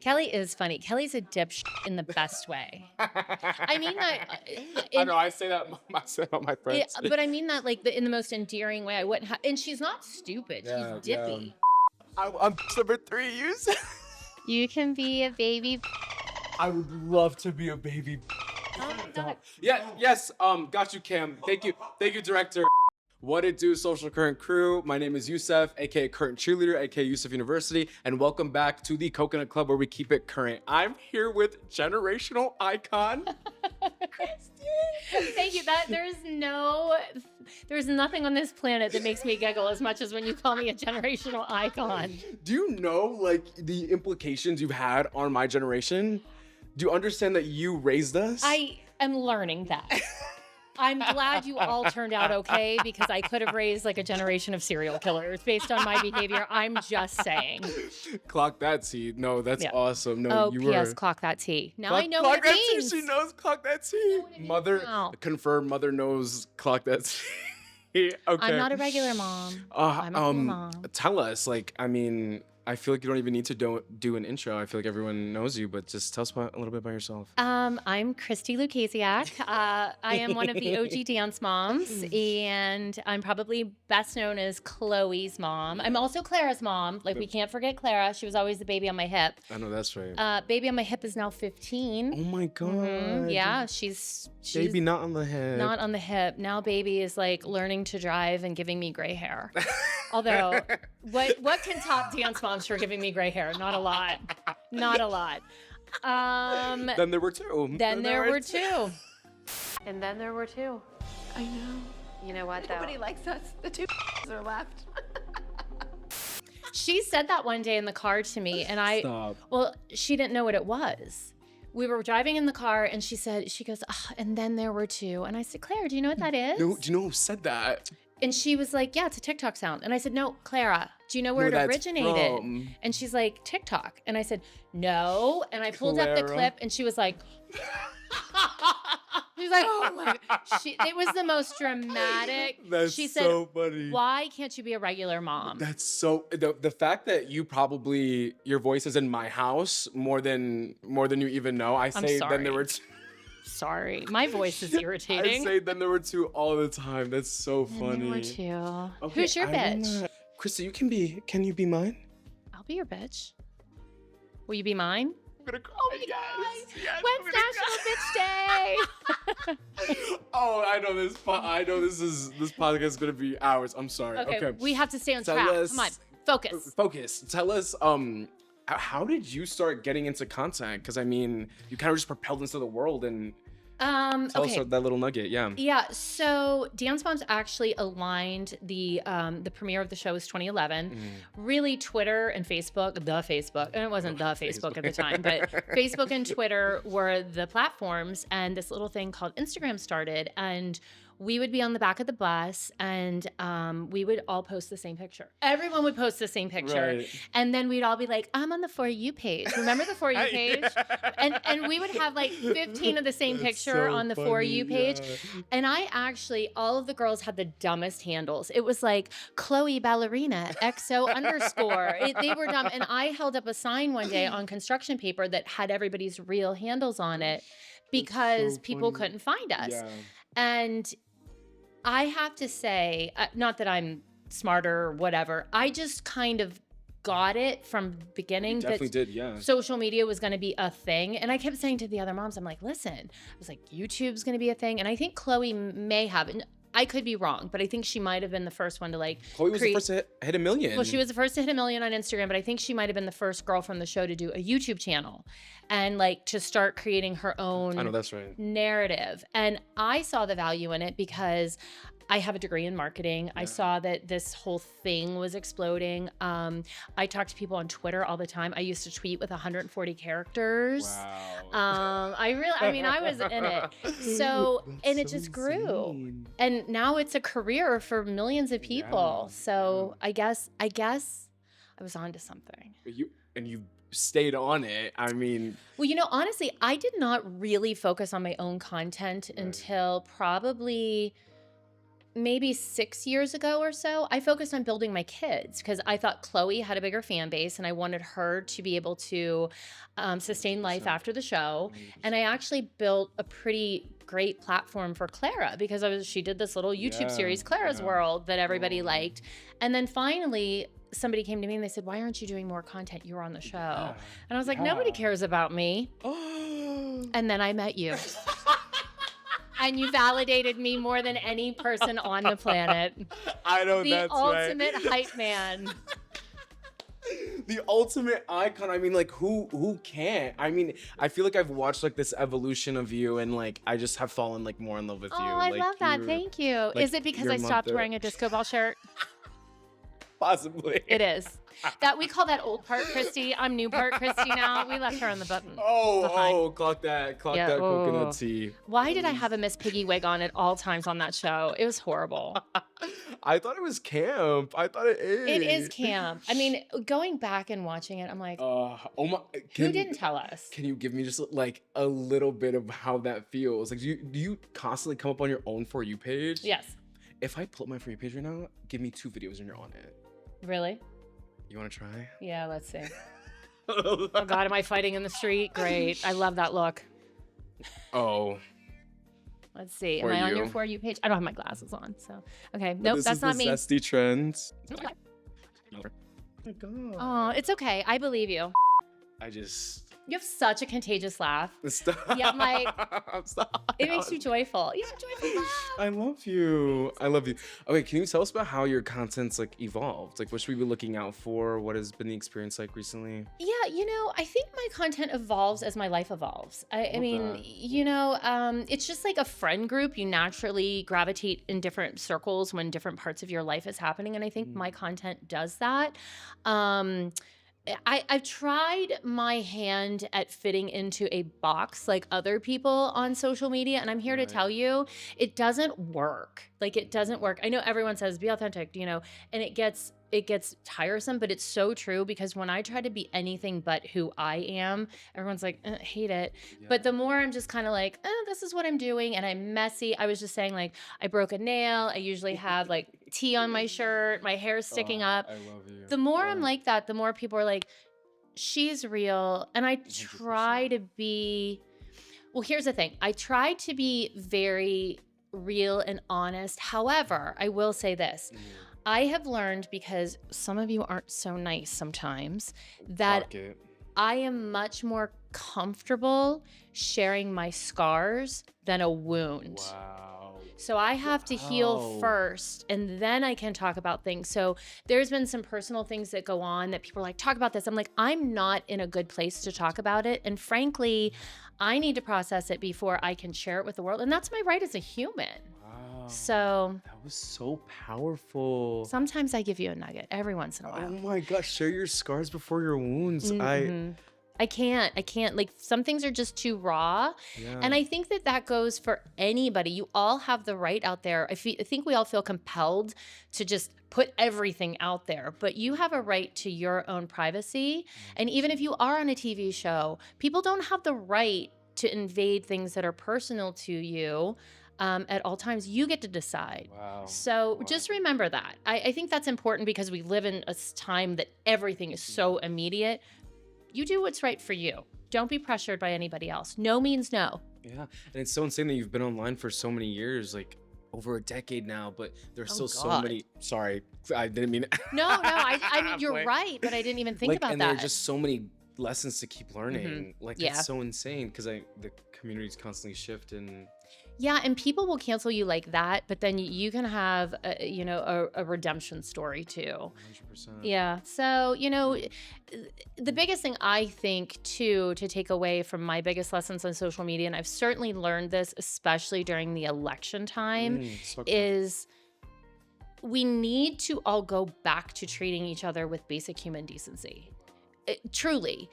Kelly is funny. Kelly's a dipshit in the best way. I mean that. I know. I say that about my friends. But I mean that like in the most endearing way. I wouldn't. And she's not stupid. Yeah, she's dippy. I'm number 3. You can be a baby. I would love to be a baby. Oh my God. Yes. Got you, Cam. Thank you, director. What it do, Social Current crew? My name is Yusef, aka Current Cheerleader, aka Yusef University, and welcome back to the Coconut Club, where we keep it current. I'm here with generational icon, Christi. Thank you. There's nothing on this planet that makes me giggle as much as when you call me a generational icon. Do you know like the implications you've had on my generation? Do you understand that you raised us? I am learning that. I'm glad you all turned out okay, because I could have raised like a generation of serial killers based on my behavior. I'm just saying. Clock that T. No, that's awesome. No, oh, you P.S. were. Clock that T. Now Clock, I know clock what that it means. T. She knows clock that T. Mother, confirm. Mother knows clock that T. Okay. I'm not a regular mom. I'm a cool mom. Tell us, like, I mean, I feel like you don't even need to do an intro. I feel like everyone knows you, but just tell us a little bit about yourself. I'm Christi Lukasiak. I am one of the OG dance moms, and I'm probably best known as Chloe's mom. I'm also Clara's mom. Like, we can't forget Clara. She was always the baby on my hip. I know, that's right. Baby on my hip is now 15. Oh my God. Mm-hmm. Yeah, she's baby not on the hip. Not on the hip. Now baby is like learning to drive and giving me gray hair. Although, what can top dance moms for giving me gray hair? Not a lot. Not a lot. Then there were 2. Then there were 2. And then there were 2. I know. You know what, though? Nobody likes us. The 2 are left. She said that one day in the car to me, and well, she didn't know what it was. We were driving in the car, and she goes, and then there were 2. And I said, Claire, do you know what that is? No, do you know who said that? And she was like, yeah, it's a TikTok sound. And I said, no, Clara, do you know where it originated? From. And she's like, TikTok. And I said, no. And I pulled up the clip, and she was like, oh my God. It was the most dramatic. She said, so funny. Why can't you be a regular mom? That's so, the fact that your voice is in my house more than you even know. I'm sorry. Then there were 2. Sorry, my voice is irritating. I say then there were 2 all the time. That's so funny. There were 2. Okay, who's your bitch? Christi, can you be mine? I'll be your bitch. Will you be mine? I'm gonna cry. Oh my God. When's National Bitch Day? Oh, I know this podcast is gonna be hours. I'm sorry. Okay. We have to stay on track. Come on, focus. Tell us, how did you start getting into content? Because I mean, you kind of just propelled into the world, and tell us that little nugget. Yeah. So Dance Moms actually aligned the premiere of the show was 2011. Really, Twitter and Facebook, and it wasn't the Facebook at the time, but Facebook and Twitter were the platforms, and this little thing called Instagram started, and we would be on the back of the bus, and we would all post the same picture. Everyone would post the same picture. Right. And then we'd all be like, I'm on the For You page. Remember the For You page? And we would have like 15 of the same picture on the For You page. Yeah. And all of the girls had the dumbest handles. It was like Chloe Ballerina, XO _ They were dumb. And I held up a sign one day on construction paper that had everybody's real handles on it because people couldn't find us. Yeah. And I have to say, not that I'm smarter or whatever, I just kind of got it from the beginning. You definitely did, yeah. Social media was going to be a thing. And I kept saying to the other moms, I'm like, listen, I was like, YouTube's going to be a thing. And I think Chloe may have, and I could be wrong, but I think she might have been the first one to like Chloe was the first to hit 1 million. Well, she was the first to hit 1 million on Instagram, but I think she might have been the first girl from the show to do a YouTube channel and like to start creating her own narrative. And I saw the value in it because I have a degree in marketing. Yeah. I saw that this whole thing was exploding. I talk to people on Twitter all the time. I used to tweet with 140 characters. Wow. I was in it. So, and it just grew. And now it's a career for millions of people. Yeah. So I guess I was onto something. You stayed on it. I mean, well, honestly, I did not really focus on my own content until probably maybe 6 years ago or so, I focused on building my kids because I thought Chloe had a bigger fan base and I wanted her to be able to sustain life 100%. after the show. And I actually built a pretty great platform for Clara because she did this little YouTube Yeah, series, Clara's yeah. World, that everybody Oh. liked. And then finally, somebody came to me and they said, "Why aren't you doing more content? You were on the show." Yeah, And I was like, nobody yeah. cares about me. Oh. And then I met you. And you validated me more than any person on the planet. I know The that's ultimate right. hype man. The ultimate icon. I mean, like, who can't? I mean, I feel like I've watched like this evolution of you, and like I just have fallen like more in love with Oh, you. I Like, love that. you're- Thank you. like, Is it because your I stopped mother- wearing a disco ball shirt? Possibly. It is. That we call that old part Christy. I'm new part Christy now. We left her on the button. behind. Oh, clock that Yeah, coconut oh. tea. Why did I have a Miss Piggy wig on at all times on that show? It was horrible. I thought it was camp. I thought it is. It is camp. I mean, going back and watching it, I'm like, Oh my. who didn't tell us? Can you give me just like a little bit of how that feels? Like, do you constantly come up on your own For You page? Yes. If I pull up my For You page right now, give me 2 videos and you're on it. Really? You want to try? Yeah, let's see. Oh God, am I fighting in the street? Great. I love that look. Oh. Let's see. Am For I on your You. For You page? I don't have my glasses on, so. Okay, nope, This that's is not the me. Zesty trends. Oh my God. Oh, it's okay. I believe you. I just. You have such a contagious laugh. Stop. Yeah, Mike. Stop. It makes you joyful. You have a joyful laugh. I love you. I love you. Okay, can you tell us about how your content's like evolved? Like, what should we be looking out for? What has been the experience like recently? Yeah, I think my content evolves as my life evolves. I Love mean, that. it's just like a friend group. You naturally gravitate in different circles when different parts of your life is happening. And I think my content does that. I've tried my hand at fitting into a box like other people on social media, and I'm here to Right. tell you, it doesn't work. Like, it doesn't work. I know everyone says be authentic, and it gets tiresome, but it's so true because when I try to be anything but who I am, everyone's like, hate it. Yeah. But the more I'm just kind of like, this is what I'm doing, and I'm messy. I was just saying, like, I broke a nail. I usually have like tea on my shirt, my hair's sticking Oh, up. I love you. The more I'm Yeah. like that, the more people are like, she's real. And I 100%. try to be, well, here's the thing. I try to be very real and honest. However, I will say this. I have learned, because some of you aren't so nice sometimes, that Pocket. I am much more comfortable sharing my scars than a wound. Wow. So I have to heal Wow. first, and then I can talk about things. So there's been some personal things that go on that people are like, talk about this. I'm like, I'm not in a good place to talk about it. And frankly, I need to process it before I can share it with the world. And that's my right as a human. Wow. So That was so powerful. sometimes I give you a nugget every once in a Oh while. my gosh, share your scars before your wounds. Mhm. I can't. Like, some things are just too raw. Yeah. And I think that goes for anybody. You all have the right out there. I think we all feel compelled to just put everything out there, but you have a right to your own privacy. And even if you are on a TV show, people don't have the right to invade things that are personal to you at all times. You get to decide. Wow. So Wow. just remember that. I think that's important because we live in a time that everything is so immediate. You do what's right for you. Don't be pressured by anybody else. No means no. Yeah, and it's so insane that you've been online for so many years, like over a decade now, but there's Oh, still so God. many. Sorry, I didn't mean. No, I mean, you're Like- right, but I didn't even think like, about and that. there are just so many lessons to keep learning. Like, Yeah. it's so insane because the communities constantly shift and. Yeah, and people will cancel you like that, but then you can have, a redemption story too. 100%. Yeah. So, the biggest thing I think too to take away from my biggest lessons on social media, and I've certainly learned this, especially during the election time, So is we need to all go back to treating each other with basic human decency. Truly,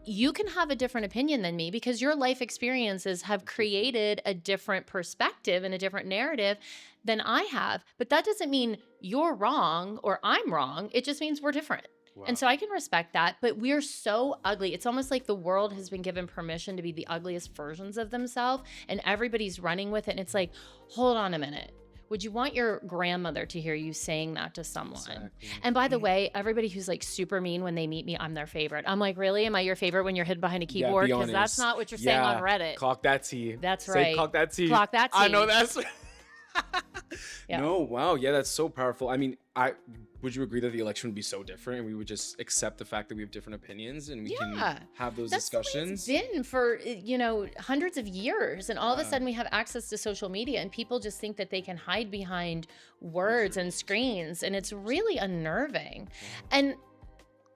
you can have a different opinion than me because your life experiences have created a different perspective and a different narrative than I have. But that doesn't mean you're wrong or I'm wrong. It just means we're different. Wow. And so I can respect that, but we're so ugly. It's almost like the world has been given permission to be the ugliest versions of themselves and everybody's running with it. And it's like, hold on a minute. would you want your grandmother to hear you saying that to someone? Exactly. And by the way, everybody who's like super mean when they meet me, I'm their favorite. I'm like, really? Am I your favorite when you're hidden behind a keyboard? be Because that's honest. not what you're saying on Reddit. Clock that T. That's Say right. clock that T. Clock that I T. know that's. Yeah. No, wow, yeah, that's so powerful. I mean, would you agree that the election would be so different, and we would just accept the fact that we have different opinions, and we can have those discussions? That's the way it's been for hundreds of years, and all of a sudden we have access to social media, and people just think that they can hide behind words and screens, and it's really unnerving. And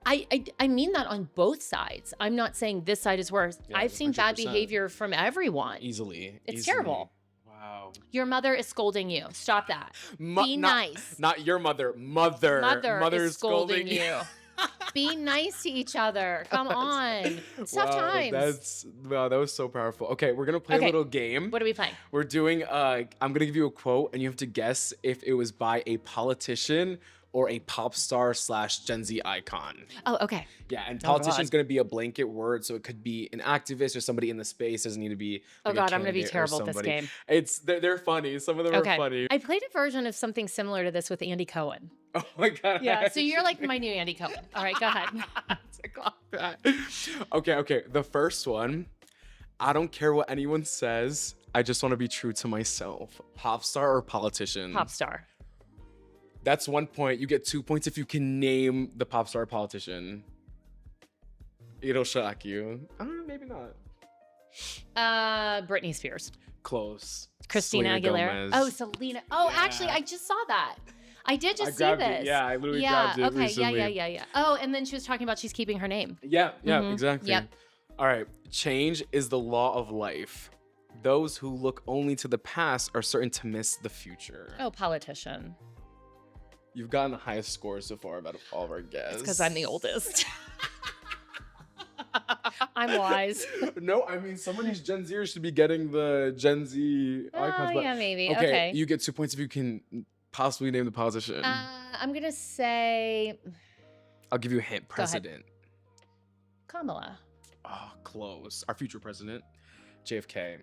I mean that on both sides. I'm not saying this side is worse. Yeah, I've seen bad 100%. behavior from everyone. Easily. It's terrible. Wow. Your mother is scolding you. Stop that. Be nice. Not your mother. Mother is scolding you. Be nice to each other. Come on. It's tough times. That was so powerful. Okay, we're gonna play a little game. What are we playing? We're doing I'm gonna give you a quote, and you have to guess if it was by a politician or a pop star / Gen Z icon. Oh, okay. Yeah, and politician's gonna be a blanket word, so it could be an activist or somebody in the space. Doesn't need to be. Oh like God, I'm gonna be terrible at this game. They're funny. Some of them are funny. I played a version of something similar to this with Andy Cohen. Oh my God. Yeah, so you're like my new Andy Cohen. All right, go ahead. Okay. The first one. I don't care what anyone says. I just want to be true to myself. Pop star or politician? Pop star. That's 1 point. You get 2 points if you can name the pop star or politician. It'll shock you. Maybe not. Britney Spears. Close. Christina Selena Aguilera. Gomez. Oh, Selena. Oh, Yeah. actually, I just saw that. I did just see grabbed this. it. Yeah, I literally grabbed it okay. recently. Yeah. Oh, and then she was talking about she's keeping her name. Yeah, exactly. Yep. All right. Change is the law of life. Those who look only to the past are certain to miss the future. Oh, politician. You've gotten the highest score so far out of all of our guests. It's because I'm the oldest. I'm wise. No, I mean, some of these Gen Zers should be getting the Gen Z icons. Oh, but- yeah, maybe. Okay. You get 2 points if you can possibly name the politician. I'm going to say I'll give you a hint. Go ahead. President. Kamala. Oh, close. Our future president, JFK.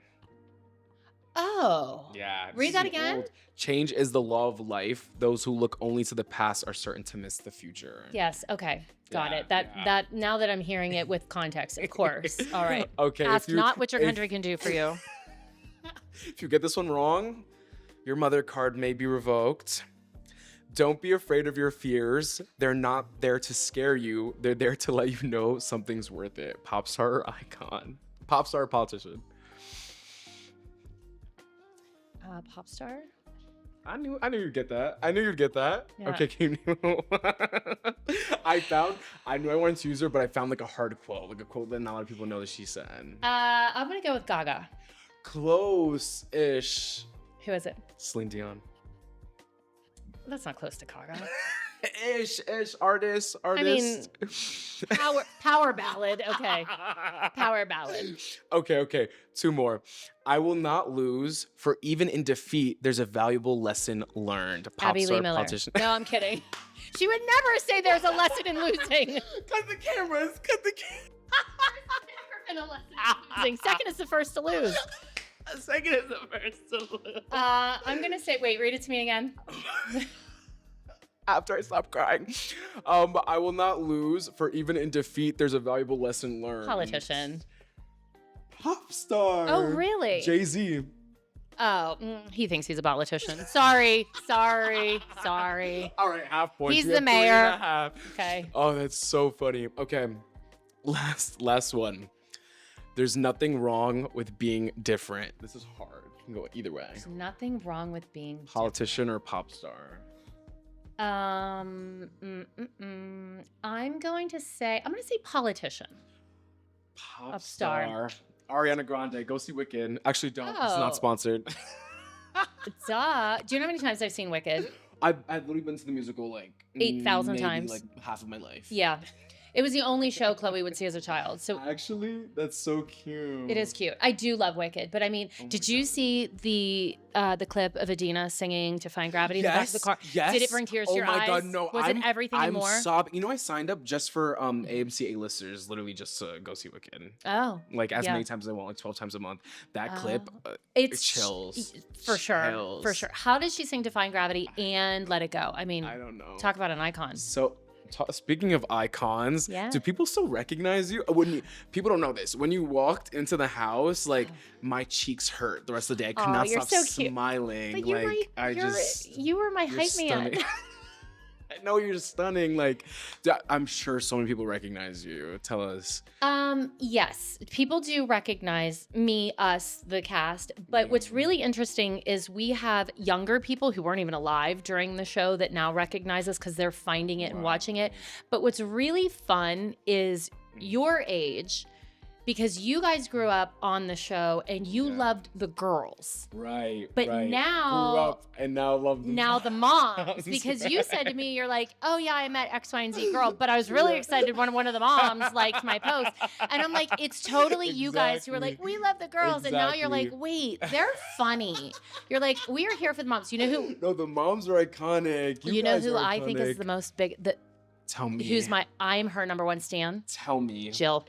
Oh. Yeah. Read this that is again? old. Change is the law of life. Those who look only to the past are certain to miss the future. Yes. Okay. Got Yeah, it. That now that I'm hearing it with context, of course. All right. Okay. Ask not what your country can do for you. If you get this one wrong, your mother card may be revoked. Don't be afraid of your fears. They're not there to scare you. They're there to let you know something's worth it. Pop star or icon? Pop star or politician? Pop star? I knew you'd get that. Yeah. Okay, can you I knew I wanted to use her, but I found like a hard quote, like a quote that not a lot of people know that she said. I'm going to go with Gaga. Close-ish. Who is it? Celine Dion. That's not close to Gaga. Ish, artist. I mean, power ballad. Okay. Power ballad. Okay. 2 more. I will not lose, for even in defeat, there's a valuable lesson learned. Pop Abby star, Lee Miller. politician. No, I'm kidding. She would never say there's a lesson in losing. Cut the cameras. Never been a lesson in losing. Second is the first to lose. Second is the first to lose. I'm going to say, wait, read it to me again. After I stop crying. I will not lose, for even in defeat, there's a valuable lesson learned. Politician. Pop star. Oh, really? Jay-Z. Oh, he thinks he's a politician. Sorry. All right, half points. He's We the have 3 mayor. and a half. Okay. Oh, that's so funny. Okay, last one. There's nothing wrong with being different. This is hard. You can go either way. There's nothing wrong with being Politician or pop star? I'm going to say politician. Pop Star. Ariana Grande. Go see Wicked. Actually, don't. It's not Oh. sponsored. Duh. Do you know how many times I've seen Wicked? I've literally been to the musical like 8,000 maybe, times. like half of my life. Yeah. It was the only show Chloe would see as a child. So Actually, that's so cute. it is cute. I do love Wicked, but I mean, did you see the clip of Adina singing "Defying Gravity" in the back of the car? Yes. Did it bring tears to your eyes? Oh my God, no. Was it everything and more? I'm sobbing. You know, I signed up just for AMC A-listers, literally just to go see Wicked. Oh, Like as yeah. many times as I want, like 12 times a month. That clip, it's chills. for sure, Chills. for sure. How did she sing "Defying Gravity" and "Let It Go"? I mean, I don't know. talk about an icon. So, speaking of icons, Yeah. do people still recognize you? People don't know this. When you walked into the house, like my cheeks hurt the rest of the day. I could not you're stop so cute. smiling. But you're like you were my you're hype stunning. man. I know you're stunning. Like, I'm sure so many people recognize you. Tell us. Yes, people do recognize me, us, the cast. But what's really interesting is we have younger people who weren't even alive during the show that now recognize us because they're finding it and watching it. But what's really fun is your age, because you guys grew up on the show and you loved the girls. Right. But right. now- Grew up and now love them. Now the moms, because you said to me, you're like, oh yeah, I met X, Y, and Z girl, but I was really excited when one of the moms liked my post. And I'm like, it's totally you guys who are like, we love the girls. And now you're like, wait, they're funny. You're like, we are here for the moms. You know who? No, the moms are iconic. You know guys who are I think is iconic. the most big, Tell me. I'm her number one stan? Tell me. Jill.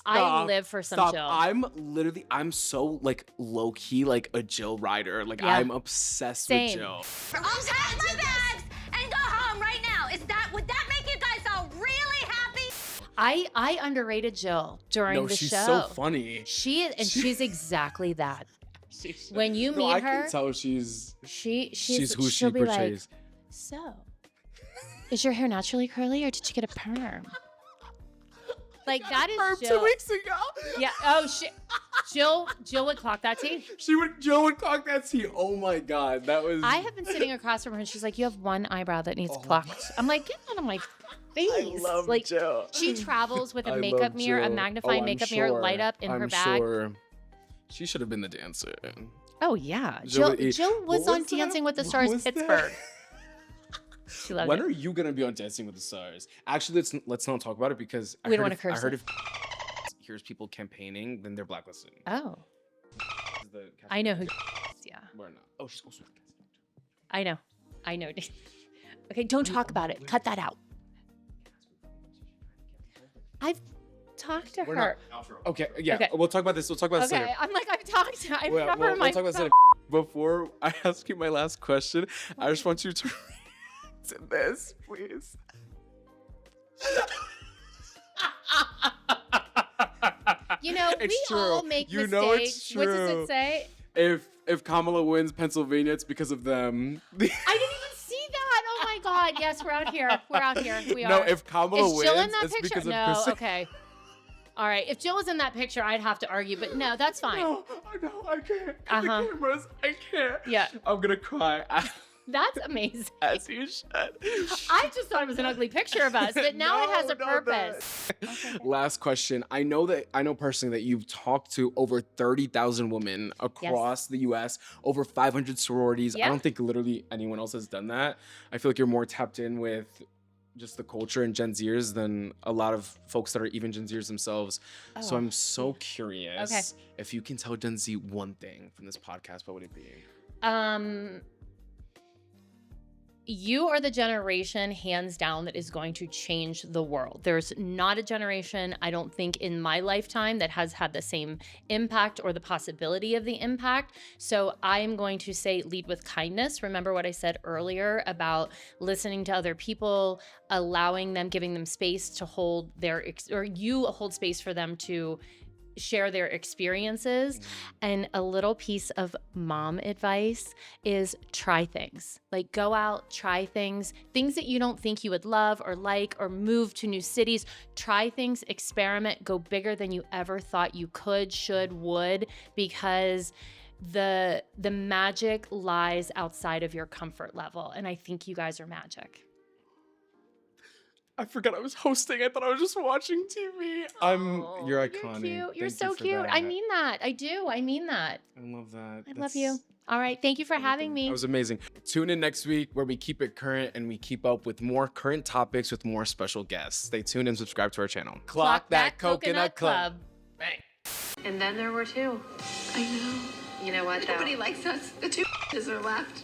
I Stop. live for some Stop. Jill. I'm so like low key like a Jill rider. Like Yeah. I'm obsessed Same. with Jill. Unpack my bags and go home right now. Would that make you guys all really happy? I underrated Jill during No, the she's show. so funny. She's exactly that. When you meet I her, can tell she's she's who she she'll be like, portrays. so, is your hair naturally curly or did you get a perm? Like that is Perm Jill. 2 weeks ago. Yeah. Oh shit. Jill would clock that tea. Jill would clock that tea. Oh my God, that was. I have been sitting across from her and she's like, you have one eyebrow that needs plucked. I'm like, get out of my face. I love like Jill. she travels with I a love makeup mirror, a Jill. magnifying I'm makeup mirror light up in her bag. Sure. She should have been the dancer. Oh yeah. Jill Jill would- was what on was that? Dancing with the What Stars was that? Pittsburgh. She loved When it. are you gonna be on Dancing with the Stars? Actually, let's not talk about it because We don't wanna curse I heard it. if here's people campaigning, then they're blacklisted. Oh. Is the I know who. Yeah. Or not. Oh, she's also. I know. Okay, don't talk about it. Cut that out. I've talked to We're her. not. Okay, yeah. Okay. We'll talk about this. We'll talk about this Okay, later. I'm like, I've talked to her. I We'll remember my talk about this phone. later. Before I ask you my last question, I just want you to read to this, please. You know, It's we true. all make You mistakes. know it's What does true. it say? If Kamala wins Pennsylvania, it's because of them. I didn't even see that. Oh my God. Yes, we're out here. We're out here. We are. No, if Kamala Is Jill wins, in that it's picture? because of No. Christi- Okay. All right. If Jill was in that picture, I'd have to argue, but no, that's fine. No, I can't. Uh-huh. The cameras, I can't. Yeah. I'm gonna cry. That's amazing. As you should. I just thought it was an ugly picture of us, but now it has a No, purpose. Last question. I know personally that you've talked to over 30,000 women across the U.S., over 500 sororities. Yeah. I don't think literally anyone else has done that. I feel like you're more tapped in with just the culture and Gen Zers than a lot of folks that are even Gen Zers themselves. So I'm so curious if you can tell Gen Z one thing from this podcast, what would it be? You are the generation, hands down, that is going to change the world. There's not a generation, I don't think, in my lifetime that has had the same impact or the possibility of the impact. So I'm going to say lead with kindness. Remember what I said earlier about listening to other people, allowing them, giving them space to hold or you hold space for them to share their experiences. And a little piece of mom advice is try things. Like go out, try things that you don't think you would love or like, or move to new cities. Try things, experiment, go bigger than you ever thought you could, should, would, because the magic lies outside of your comfort level. And I think you guys are magic. I forgot I was hosting. I thought I was just watching TV. You're iconic. You're cute. You're Thank so you for cute. I that. mean that. I do. I mean that. I love that. I love you. All right. Thank you for having me. That was amazing. Tune in next week where we keep it current and we keep up with more current topics with more special guests. Stay tuned and subscribe to our channel. Clock that Coconut Club. Bang. And then there were two. I know. You know what, though? Nobody likes us. The two are left.